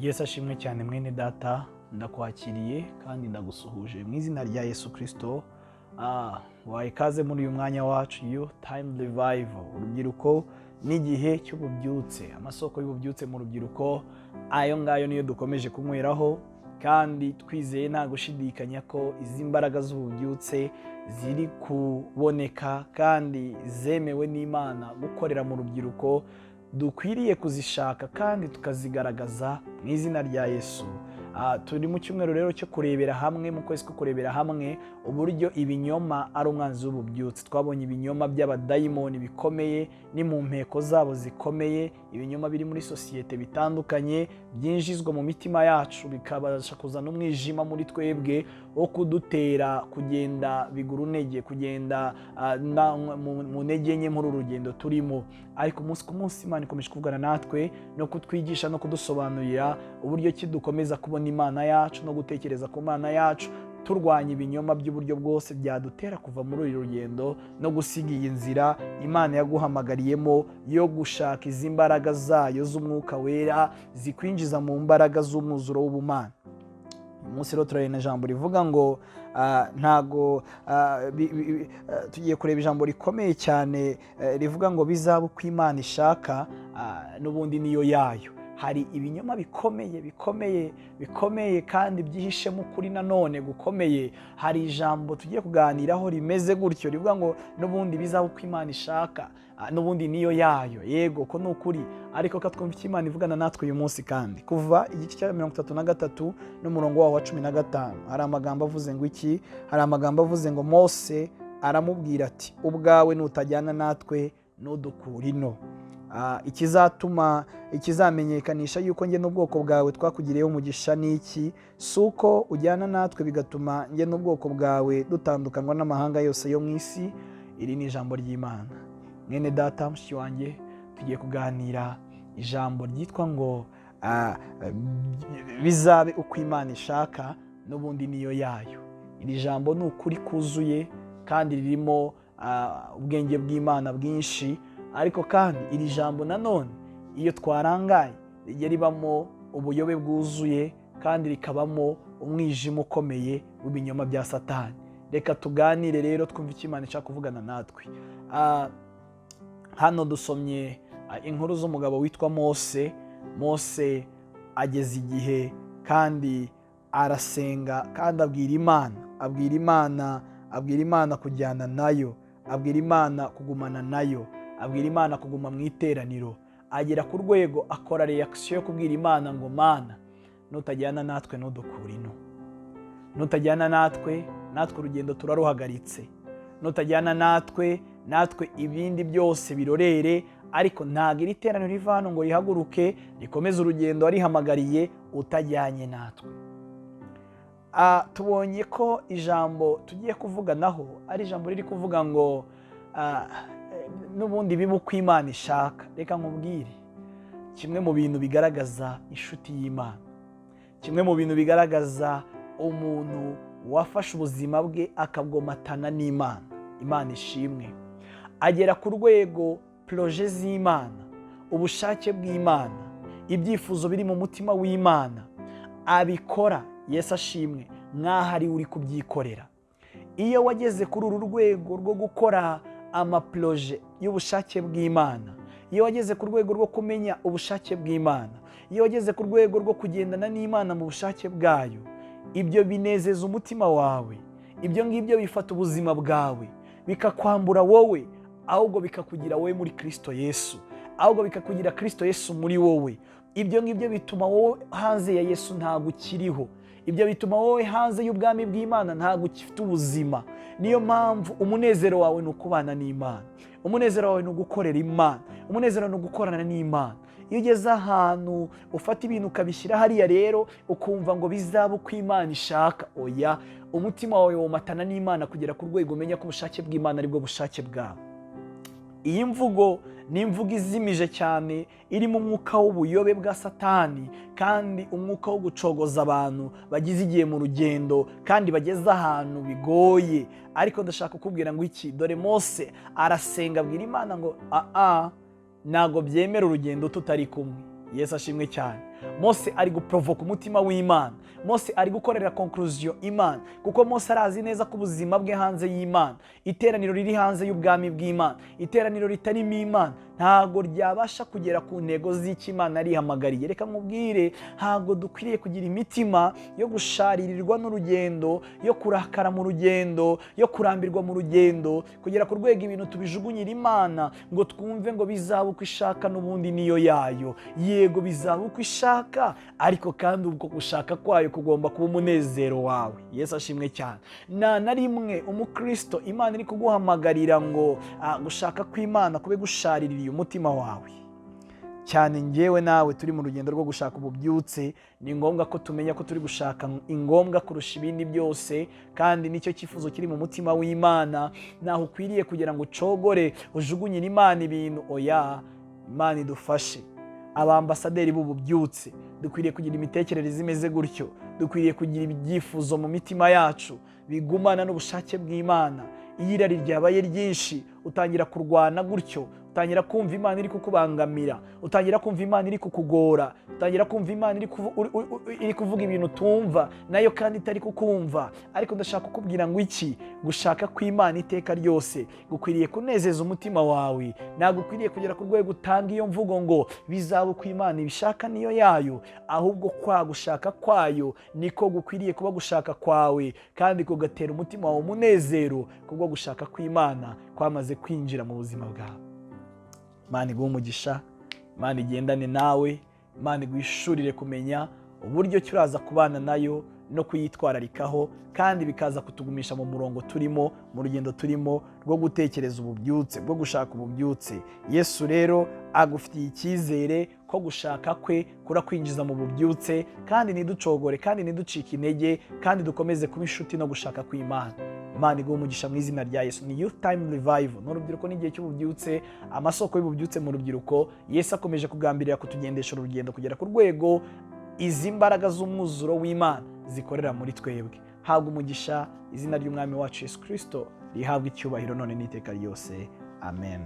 Yesu ashimwe cyane mwene data, ndakwakiriye kandi ndagusuhuje mu izina rya Yesu Kristo. Waye ikaze muri uyu mwanya wacu yo time revival, urubyiruko n'igihe cy'ububyutse, amasoko y'ububyutse mu rubyiruko. Ayo ngayo niyo dukomeje kunyweraho, kandi twizeye nta gushidikanya ko izi mbaraga z'ububyutse ziri kuboneka kandi zemewe n'Imana gukorera mu rubyiruko. Dukwiriye kuzishaka kandi tukazigaragaza mu izina rya Yesu. Turi mu cyumweru rero cyo kurebera hamwe, mu kwezi ko kurebera hamwe uburyo ibinyoma ari umwanzi w'ububyutse. Twabonye ibinyoma by'abadayimoni bikomeye ni mu mpeko zabo zikomeye, ibinyoma biri muri sosiyete bitandukanye byinjizwa mu mitima yacu bikabasha kuzana umwijima muri twebwe wo kudutera kugenda bigura intege, kugenda mu ntege nke muri uru rugendo turimo. Ariko umunsi ku munsi Imana ikomeje kuvugana natwe no kutwigisha no kudusobanurira uburyo ki dukomeza kubona Imana yacu no gutekereza ku Mana yacu, turwanya ibinyoma by'uburyo bwose byadutera kuva muri uru rugendo no gusiga iyi nzira Imana yaguhamagariyemo yo gushaka izi mbaraga zayo z'umwuka wera zikwinjiza mu mbaraga z'umwuzuro w'ubumana. Uyu munsi rero turareba ijambo rivuga ngo tugiye kureba ijambo rikomeye cyane rivuga ngo bizaba uko Imana ishaka, n'ubundi niyo yayo. Hari ibinyoma bikomeye kandi byihishemo ukuri nanone gukomeye. Hari ijambo tugiye kuganiraho rimeze gutyo rivuga ngo n'ubundi bizaba uko Imana ishaka, n'ubundi niyo yayo. Yego ko ni ukuri, ariko katwumva icyo Imana ivugana natwe uyu munsi. Kandi kuva igice cya 33 n'umurongo wawo wa 15 hari amagambo avuze ngo iki? Hari amagambo avuze ngo Mose aramubwira ati ubwawe nutajyana natwe nudukura ino. Ikizamenyekanisha yuko njye n'ubwoko bwawe twakugiriyeho umugisha n'iki? Si uko ujyana natwe bigatuma njye n'ubwoko bwawe dutandukanywa n'amahanga yose yo mu isi. Iri ni ijambo ry'Imana. Mwene data, mushiki wanjye, tugiye kuganira ijambo ryitwa ngo bizabe uko Imana ishaka, n'ubundi niyo yayo. Iri jambo ni ukuri kuzuye kandi ririmo ubwenge bw'Imana bwinshi. Ariko kandi iri jambo nanone iyo twarangaye rijya ribamo ubuyobe bwuzuye kandi rikabamo umwijima ukomeye w'ibinyoma bya Satani. Reka tuganire rero twumve icyo Imana ishaka kuvugana natwe. Hano dusomye inkuru z'umugabo witwa Mose. Mose ageze igihe kandi arasenga kandi abwira Imana kujyana nayo, abwira Imana kugumana nayo, abwira Imana kuguma mu iteraniro. Agera ku rwego akora reaction yo kubwira Imana ngo Mana, nutajyana natwe nudukura ino. Nutajyana natwe urugendo turaruhagaritse. Nutajyana natwe ibindi byose birorere. Ariko ntabwo iri teraniro riva hano ngo rihaguruke rikomeze urugendo warihamagariye utajyanye natwe. Tubonye ko ijambo tugiye kuvuganaho ari ijambo riri kuvuga ngo n'ubundi biba uko Imana ishaka. Reka nkubwire, kimwe mu bintu bigaragaza inshuti y'Imana, kimwe mu bintu bigaragaza umuntu wafashe ubuzima bwe akabwomatana n'Imana, Imana ishimwe, agera ku rwego proje z'Imana, ubushake bw'Imana, ibyifuzo biri mu mutima w'Imana abikora, Yesu ashimwe, nk'aho ari uri kubyikorera. Iyo wageze kuri uru rwego rwo gukora amaproje y'ubushake bw'Imana, iyo wageze ku rwego rwo kumenya ubushake bw'Imana, iyo wageze ku rwego rwo kugendana n'Imana mu bushake bwayo, ibyo binezeza umutima wawe. Ibyo ngibyo bifata ubuzima bwawe bikakwambura wowe, ahubwo bikakugira wowe muri Kristo Yesu, ahubwo bikakugira Kristo Yesu muri wowe. Ibyo ngibyo bituma wowe hanze ya Yesu ntabwo ukiriho. Ibyo bituma wowe hanze y'ubwami bw'Imana ntabwo ukifite ubuzima. Niyo mpamvu umunezero wawe ni ukubana n'Imana, umunezero wawe ni ugukorera Imana, umunezero ni ugukorana n'Imana. Iyo ugeze ahantu ufata ibintu ukabishyira hariya rero ukumva ngo bizaba uko Imana ishaka, oya, umutima wawe womatana n'Imana kugera ku rwego umenya ko ubushake bw'Imana aribwo bushake bwawe. Iyi mvugo ni imvugo izimije cyane, irimo umwuka w'ubuyobe bwa Satani kandi umwuka wo gucogoza abantu bagize igihe mu rugendo kandi bageze ahantu bigoye. Ariko ndashaka kukubwira ngo iki? Dore Mose arasenga abwira Imana ngo ntago byemera urugendo tutari kumwe. Yesu ashimwe cyane. Mose ari guprovoka umutima w'Imana. Mose ari gukorera conclusion Imana, kuko Mose arazi neza ko ubuzima bwe hanze y'Imana, iteraniro riri hanze y'ubwami bw'Imana, iteraniro ritarimo Imana ntago ryabasha kugera ku ntego z'icyo Imana arihamagariye. Reka nkubwire, ntago dukwiriye kugira imitima yo gusharirirwa n'urugendo, yo kurakara mu rugendo, yo kurambirwa mu rugendo, kugera ku rwego ibintu tubijugunyira Imana ngo twumve ngo bizaba uko ishaka n'ubundi niyo yayo. Yego bizaba uko ishaka, ariko kandi ubwo gushaka kwayo kugomba kuba umunezero wawe. Yesu ashimwe cyane. Na rimwe umukristo Imana iri kuguhamagarira ngo gushaka kw'Imana kube gushariririye umutima wawe. Cyane njyewe nawe turi mu rugendo rwo gushaka ububyutse, ni ngombwa ko tumenya ko turi gushaka ingombwa kurusha ibindi byose, kandi nicyo cyifuzo kiri mu mutima w'Imana. Naho ukwiriye kugira ngo ucogore ujugunyire Imana ibintu. Oya, Imana idufashe. Abambasaderi b'ububyutse dukwiriye kugira imitekerereze imeze gutyo, dukwiriye kugira ibyifuzo mu mitima yacu bigumana n'ubushake bw'Imana. Iyo irari ryabaye ryinshi utangira kurwana gutyo, utangira kumva Imana iri kukubangamira, utangira kumva Imana iri kukugora, utangira kumva Imana iri kuvuga ibintu utumva nayo kandi itari kukumva. Ariko ndashaka kukubwira ngo iki, gushaka kw'Imana iteka ryose gukwiriye kunezeza umutima wawe. Ntabwo ukwiriye kugera ku rwego utanga iyo mvugo ngo bizaba uko Imana ibishaka niyo yayo, ahubwo kwa gushaka kwayo niko gukwiriye kuba gushaka kwawe, kandi kugatera umutima wawe umunezero kubwo gushaka kw'Imana kwamaze kwinjira mu buzima bwawe. Imana iguhe umugisha, Imana igendane nawe, Imana igwishurire kumenya uburyo uraza kubana nayo no kuyitwararikaho, kandi bikaza kutugumisha mu murongo turimo, mu rugendo turimo rwo gutekereza ububyutse, bwo gushaka ububyutse. Yesu rero agufitiye icyizere ko gushaka kwe kurakwinjiza mu bubyutse, kandi ntiducogore, kandi ntiducike intege, kandi dukomeze kuba inshuti no gushaka kw'Imana. Imana iguhe umugisha mu izina rya Yesu. Ni Youth Time Revival, n'urubyiruko n'igihe cy'ububyutse, amasoko y'ububyutse mu rubyiruko. Yesu akomeje kugambirira kutugendesha urugendo kugera ku rwego izi mbaraga z'umwuzuro w'Imana zikorera muri twebwe. Habwa umugisha, izina ry'Umwami wacu Yesu Kristo rihabwa icyubahiro none n'iteka ryose. Amen.